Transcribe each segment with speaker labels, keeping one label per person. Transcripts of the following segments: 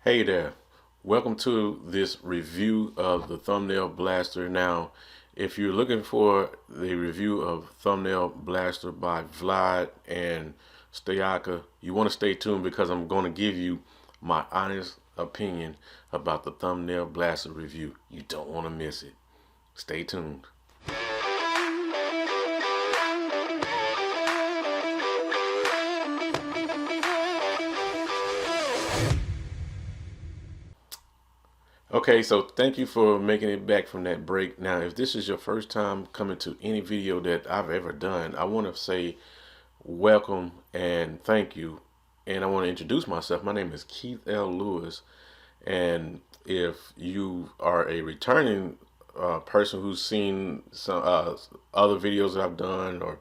Speaker 1: Hey there, welcome to this review of the Thumbnail Blaster. Now, if you're looking for the review of Thumbnail Blaster by Vlad and Stoyaka, you want to stay tuned because I'm going to give you my honest opinion about the Thumbnail Blaster review. You don't want to miss it. Stay tuned. Okay, so thank you for making it back from that break. Now, if this is your first time coming to any video that I've ever done, I want to say welcome and thank you. And I want to introduce myself. My name is Keith L. Lewis. And if you are a returning person who's seen some other videos that I've done, or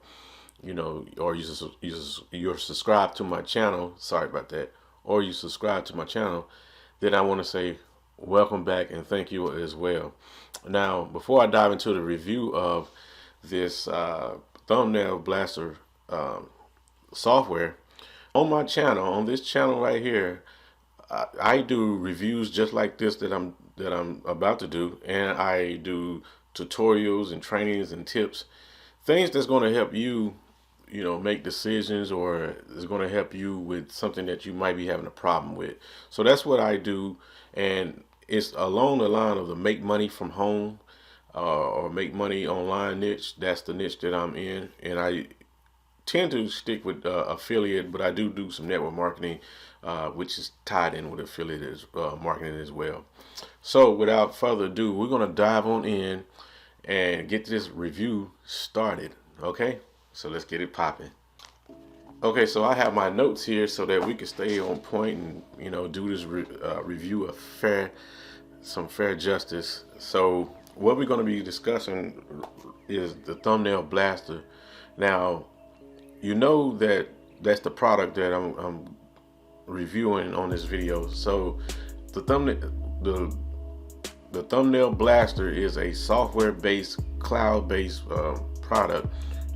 Speaker 1: or you're subscribed to my channel, sorry about that, or you subscribe to my channel, then I want to say welcome back and thank you as well. Now, before I dive into the review of this Thumbnail Blaster software, on my channel, on this channel right here, I do reviews just like this that I'm about to do, and I do tutorials and trainings and tips, things that's going to help you make decisions, or is going to help you with something that you might be having a problem with. So that's what I do, and it's along the line of the make money from home or make money online niche. That's the niche that I'm in, and I tend to stick with affiliate, but I do some network marketing, which is tied in with affiliate marketing as well. So without further ado, we're going to dive on in and get this review started. Okay, so let's get it popping. Okay, so I have my notes here so that we can stay on point and do this review of some fair justice. So what we're going to be discussing is the Thumbnail Blaster. Now, you know that that's the product that I'm reviewing on this video. So the Thumbnail Blaster is a software-based, cloud-based product,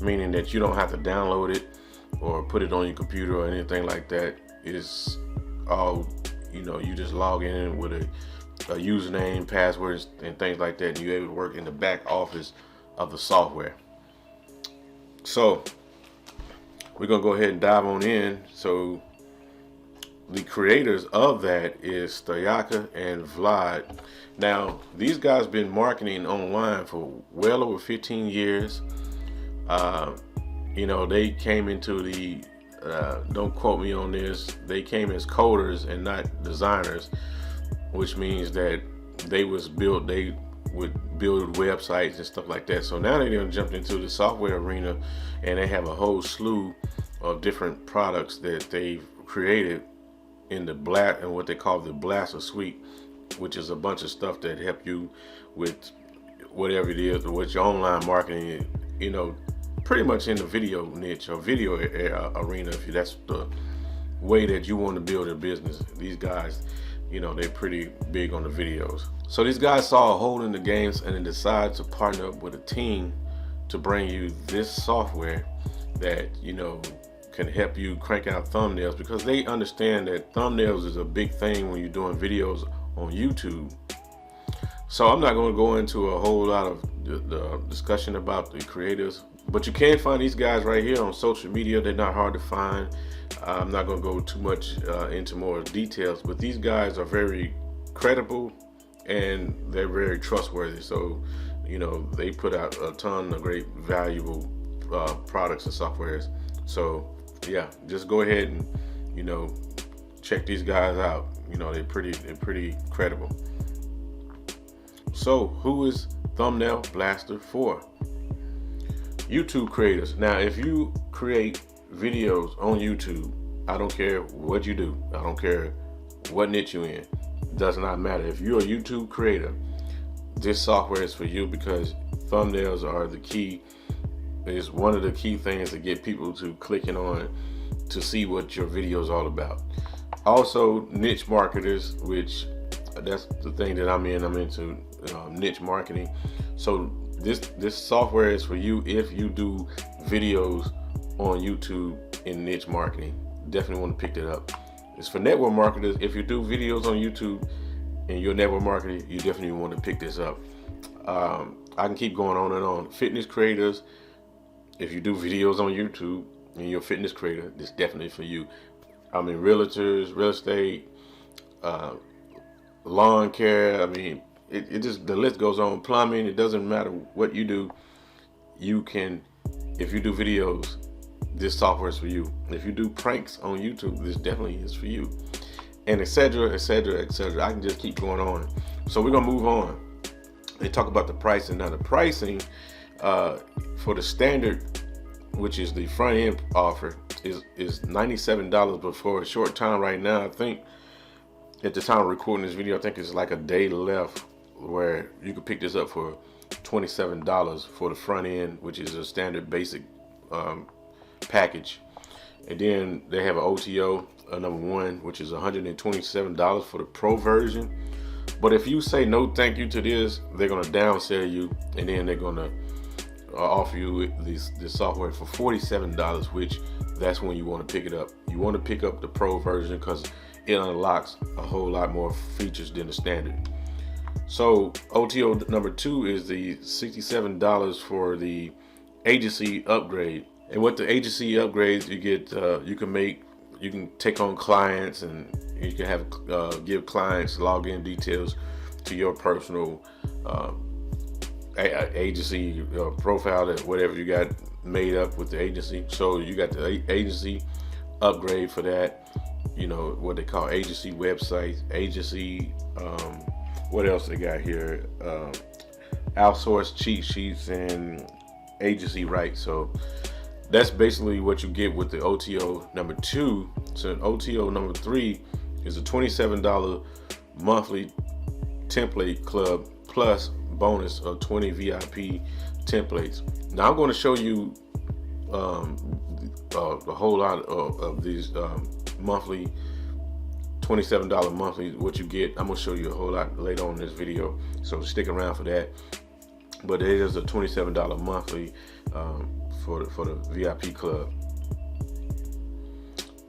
Speaker 1: meaning that you don't have to download it or put it on your computer or anything like that. It's all, you just log in with a username, passwords, and things like that, and you're able to work in the back office of the software. So we're gonna go ahead and dive on in. So the creators of that is Stoyaka and Vlad. Now, these guys been marketing online for well over 15 years. They came into the don't quote me on this, they came as coders and not designers, which means that they would build websites and stuff like that. So now they done jumped into the software arena, and they have a whole slew of different products that they've created in the and what they call the Blaster Suite, which is a bunch of stuff that help you with whatever it is, or with your online marketing, pretty much in the video niche or video arena, if that's the way that you want to build a business. These guys, they're pretty big on the videos. So these guys saw a hole in the games and they decided to partner up with a team to bring you this software that can help you crank out thumbnails, because they understand that thumbnails is a big thing when you're doing videos on YouTube. So I'm not going to go into a whole lot of the discussion about the creators, but you can find these guys right here on social media. They're not hard to find. I'm not going to go too much into more details, but these guys are very credible and they're very trustworthy. So, they put out a ton of great valuable products and softwares. So yeah, just go ahead and, check these guys out. They're pretty credible. So who is Thumbnail Blaster for? YouTube creators. Now, if you create videos on YouTube, I don't care what you do. I don't care what niche you're in. It does not matter. If you're a YouTube creator, this software is for you, because thumbnails are the key. It's one of the key things to get people to clicking on to see what your video is all about. Also, niche marketers, which that's the thing that I'm in. I'm into niche marketing. So this software is for you if you do videos on YouTube in niche marketing. Definitely want to pick that up. It's for network marketers. If you do videos on YouTube and you're a network marketer, you definitely want to pick this up. I can keep going on and on. Fitness creators, if you do videos on YouTube and you're a fitness creator, this definitely for you. I mean, realtors, real estate, lawn care. I mean, it just, the list goes on. Plumbing. It doesn't matter what you do. You can, if you do videos, this software is for you. If you do pranks on YouTube, this definitely is for you. And etc., etc., etc. I can just keep going on. So we're gonna move on and talk about the pricing. Now the pricing for the standard, which is the front end offer, is $97. But for a short time right now, I think at the time of recording this video, I think it's like a day left where you can pick this up for $27 for the front end, which is a standard basic package. And then they have an OTO number 1, which is $127 for the pro version. But if you say no thank you to this, they're gonna downsell you, and then they're gonna offer you this software for $47, which that's when you want to pick it up. You want to pick up the pro version because it unlocks a whole lot more features than the standard. So OTO number 2 is the $67 for the agency upgrade. And with the agency upgrades, you get you can take on clients, and you can have give clients login details to your personal agency profile, that whatever you got made up with the agency. So you got the agency upgrade for that. You know what they call agency websites, agency. What else they got here? Outsource cheat sheets and agency rights. So that's basically what you get with the OTO number 2. So OTO number 3 is a $27 monthly template club plus bonus of 20 VIP templates. Now I'm going to show you a whole lot of these monthly $27 monthly, what you get. I'm going to show you a whole lot later on in this video, so stick around for that. But it is a $27 monthly for the VIP club.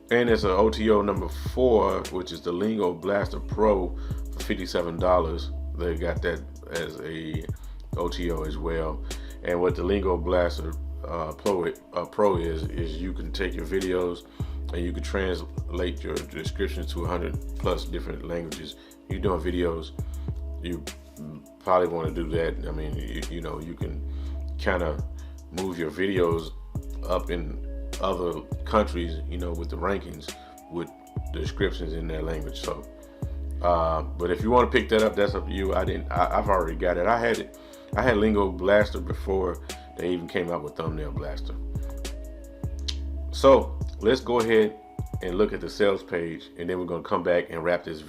Speaker 1: And it's an OTO number 4, which is the Lingo Blaster Pro for $57. They got that as a OTO as well. And what the Lingo Blaster Pro is you can take your videos and you can translate your descriptions to 100 plus different languages. You're doing videos, you probably want to do that. I mean, you know, you can kind of move your videos up in other countries, you know, with the rankings, with the descriptions in their language. So but if you want to pick that up, that's up to you. I've already got it. I had Lingo Blaster before they even came out with Thumbnail Blaster. So let's go ahead and look at the sales page, and then we're going to come back and wrap this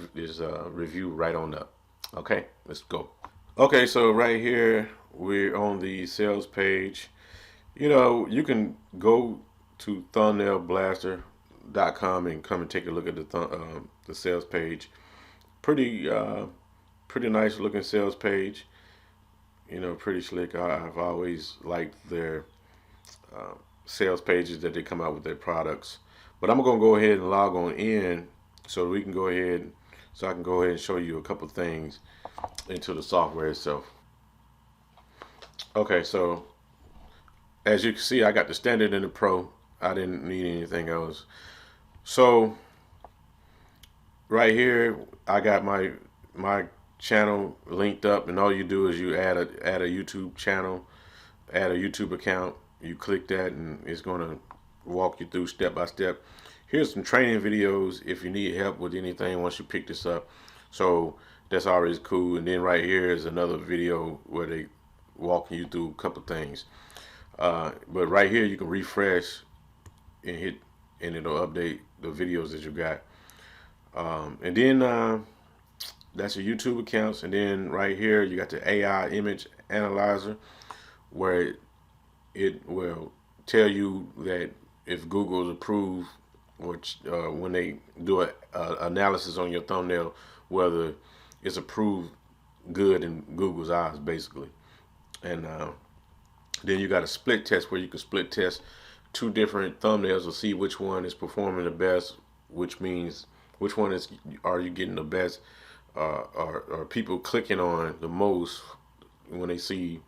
Speaker 1: review right on up. Okay, let's go. Okay, so right here we're on the sales page. You know, you can go to thumbnailblaster.com and come and take a look at the sales page. Pretty nice looking sales page. You know, pretty slick. I've always liked their sales pages that they come out with their products. But I'm gonna go ahead and log on in so we can go ahead, so I can go ahead and show you a couple things into the software itself. Okay, so as you can see, I got the standard and the pro. I didn't need anything else. So right here, I got my channel linked up, and all you do is you add a YouTube channel, add a YouTube account. You click that, and it's gonna walk you through step by step. Here's some training videos if you need help with anything once you pick this up. So that's always cool. And then right here is another video where they walking you through a couple things. But right here you can refresh and hit, and it'll update the videos that you got. And then that's your YouTube accounts. And then right here you got the AI image analyzer, where it will tell you that if Google's approved, which when they do an analysis on your thumbnail, whether it's approved good in Google's eyes, basically. And then you got a split test where you can split test 2 different thumbnails to see which one is performing the best, which means which one are you getting the best, are people clicking on the most when they see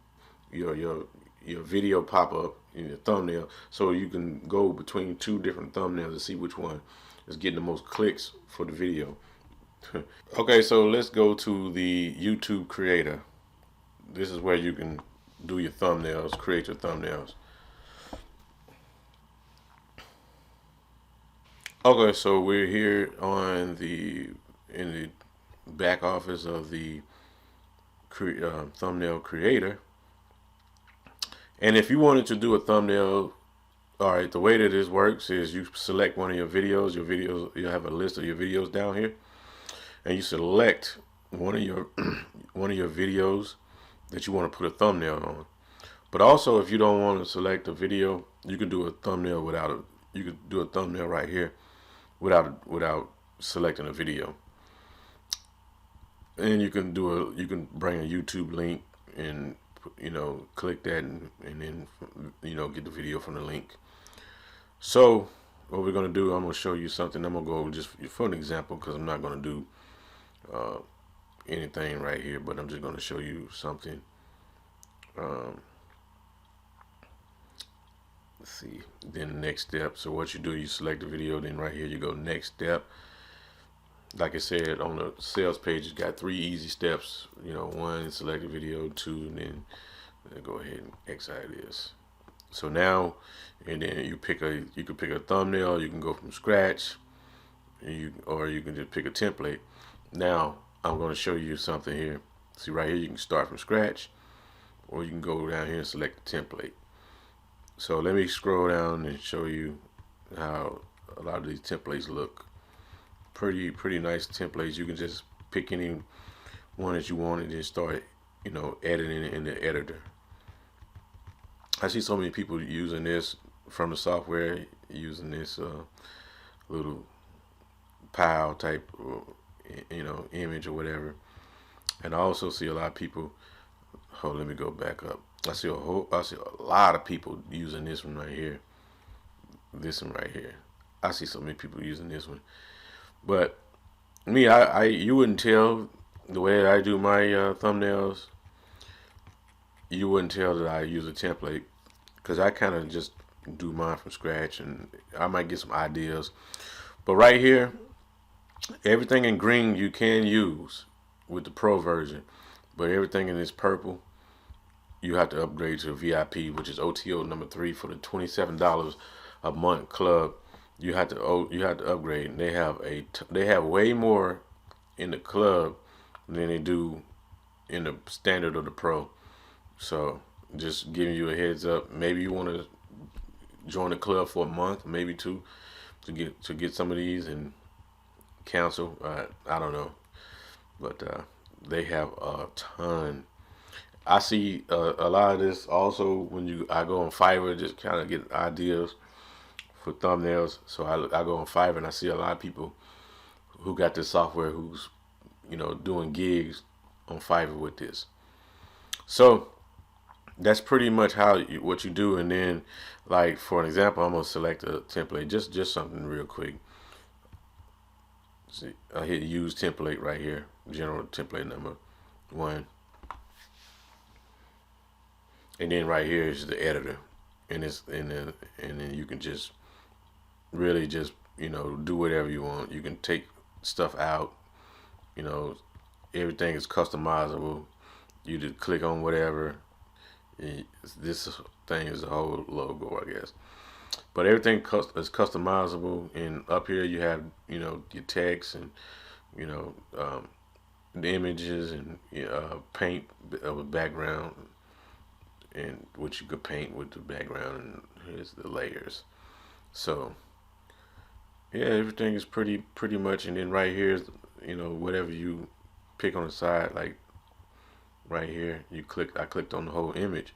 Speaker 1: your video pop up in your thumbnail, so you can go between two different thumbnails to see which one is getting the most clicks for the video. Okay, so let's go to the YouTube creator. This is where you can do your thumbnails, create your thumbnails. Okay, so we're here in the back office of the thumbnail creator. And if you wanted to do a thumbnail, all right, the way that this works is you select one of your videos. You have a list of your videos down here, and you select one of your one of your videos that you want to put a thumbnail on. But also, if you don't want to select a video, you can do a thumbnail without a. You could do a thumbnail right here without selecting a video. And you can bring a YouTube link and click that and then get the video from the link. So what we're gonna do, I'm gonna show you something. I'm gonna go just for an example, because I'm not gonna do anything right here, but I'm just gonna show you something. Let's see. Then next step. So what you do, you select the video. Then right here you go next step. Like I said, on the sales page, it's got 3 easy steps. One, select a video. 2, and then go ahead and exit this. So now, and then you can pick a thumbnail. You can go from scratch, or you can just pick a template. Now I'm going to show you something here. See right here, you can start from scratch, or you can go down here and select the template. So let me scroll down and show you how a lot of these templates look. Pretty nice templates. You can just pick any one that you want and then start editing it in the editor. I see so many people using this from the software, using this little pile type image or whatever. And I also see a lot of people, let me go back up. I see a lot of people using this one right here. This one right here. I see so many people using this one. But me, you wouldn't tell the way I do my thumbnails. You wouldn't tell that I use a template, because I kind of just do mine from scratch, and I might get some ideas. But right here, everything in green you can use with the Pro version, but everything in this purple, you have to upgrade to VIP, which is OTO number 3 for the $27 a month club. You have to upgrade. And they have way more in the club than they do in the standard of the Pro. So just giving you a heads up. Maybe you want to join the club for a month, maybe 2, to get some of these and cancel. I don't know, but they have a ton. I see a lot of this also when I go on Fiverr, just kind of get ideas for thumbnails. So I go on Fiverr and I see a lot of people who got this software who's doing gigs on Fiverr with this. So that's pretty much what you do. And then, like, for an example, I'm gonna select a template, just something real quick. See, I hit use template right here, general template number 1. And then right here is the editor, and then you can just really just do whatever you want. You can take stuff out. Everything is customizable. You just click on whatever. This thing is a whole logo, I guess. But everything is customizable. And up here you have your text and the images and paint of a background, and what you could paint with the background, and here's the layers. So yeah, everything is pretty much. And then right here is whatever you pick on the side, like right here I clicked on the whole image,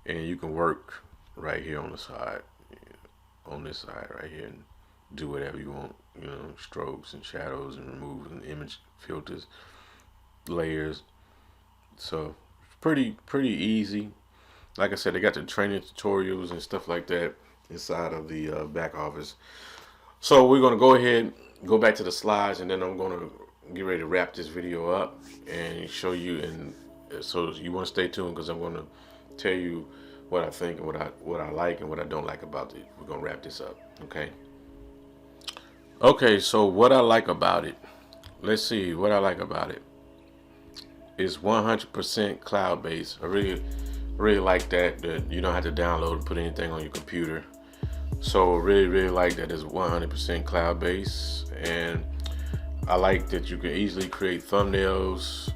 Speaker 1: and you can work right here on the side, on this side right here, and do whatever you want, strokes and shadows and removing image filters, layers. So pretty easy. Like I said, they got the training tutorials and stuff like that inside of the back office. So we're going to go ahead go back to the slides, and then I'm going to get ready to wrap this video up and show you. And so you want to stay tuned, because I'm going to tell you what I think and what I like and what I don't like about it. We're going to wrap this up. Okay, so what I like about it. Let's see what I like about it. It's 100% cloud-based. I really like that you don't have to download and put anything on your computer. So really like that it's 100% cloud-based, and I like that you can easily create thumbnails.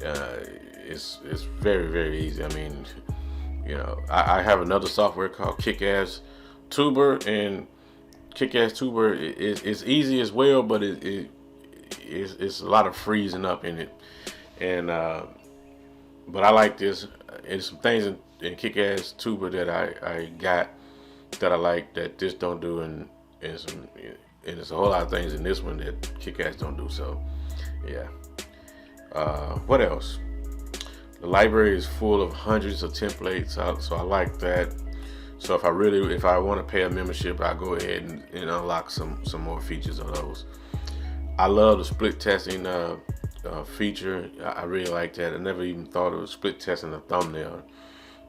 Speaker 1: It's very easy. I mean, I have another software called Kick-Ass Tuber, and Kick-Ass Tuber it's easy as well, but it's a lot of freezing up in it. And but I like this. There's some things in Kick-Ass Tuber that I got that I like that this don't do, and there's a whole lot of things in this one that Kick-Ass don't do. So yeah. What else? The library is full of hundreds of templates, so I like that. So if I want to pay a membership, I go ahead and unlock some more features of those. I love the split testing feature. I really like that. I never even thought of split testing a thumbnail,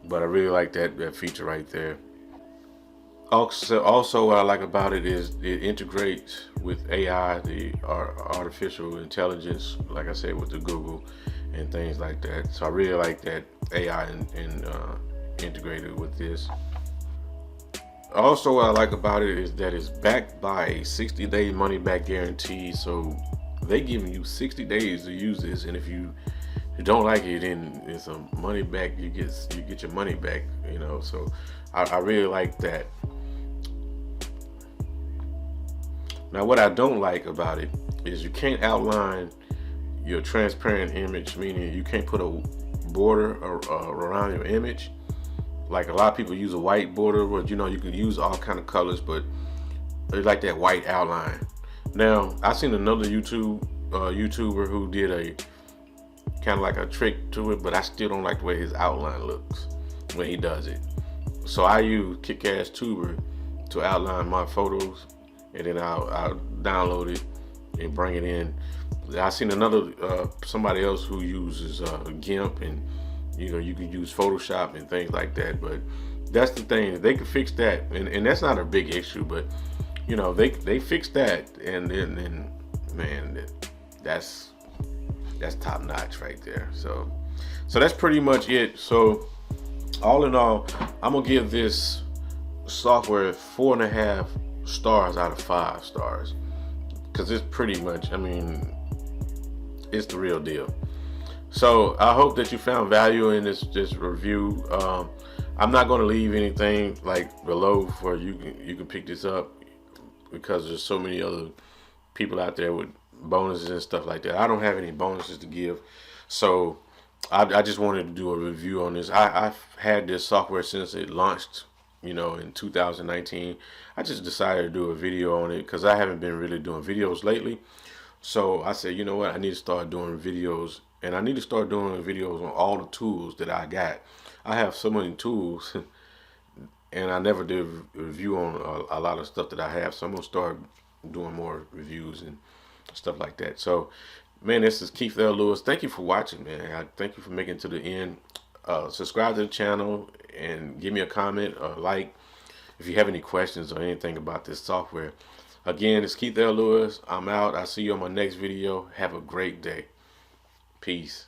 Speaker 1: but I really like that feature right there. Also, what I like about it is it integrates with AI, the artificial intelligence, like I said, with the Google and things like that. So I really like that AI and integrated with this. Also, what I like about it is that it's backed by a 60-day money-back guarantee. So they giving you 60 days to use this, and if you don't like it, then it's a money back. You get your money back. So I really like that. Now, what I don't like about it is you can't outline your transparent image, meaning you can't put a border around your image. Like a lot of people use a white border, where you can use all kind of colors, but they like that white outline. Now, I seen another YouTuber who did a kind of like a trick to it, but I still don't like the way his outline looks when he does it. So I use Kick-Ass Tuber to outline my photos, and then I'll download it and bring it in. I seen another somebody else who uses GIMP, and you can use Photoshop and things like that. But that's the thing, they can fix that, and that's not a big issue. But they fix that, and then man, that's top notch right there. So that's pretty much it. So all in all, I'm gonna give this software 4.5 stars out of 5 stars, because it's pretty much, I mean, it's the real deal. So I hope that you found value in this review. I'm not going to leave anything like below for you can pick this up, because there's so many other people out there with bonuses and stuff like that. I don't have any bonuses to give, so I just wanted to do a review on this. I've had this software since it launched, in 2019. I just decided to do a video on it because I haven't been really doing videos lately. So I said, you know what, I need to start doing videos, and I need to start doing videos on all the tools that I got. I have so many tools, and I never did a review on a lot of stuff that I have. So I'm going to start doing more reviews and stuff like that. So, man, this is Keith L. Lewis. Thank you for watching, man. I thank you for making it to the end. Subscribe to the channel and give me a comment or like if you have any questions or anything about this software. Again, it's Keith L. Lewis. I'm out. I'll see you on my next video. Have a great day. Peace.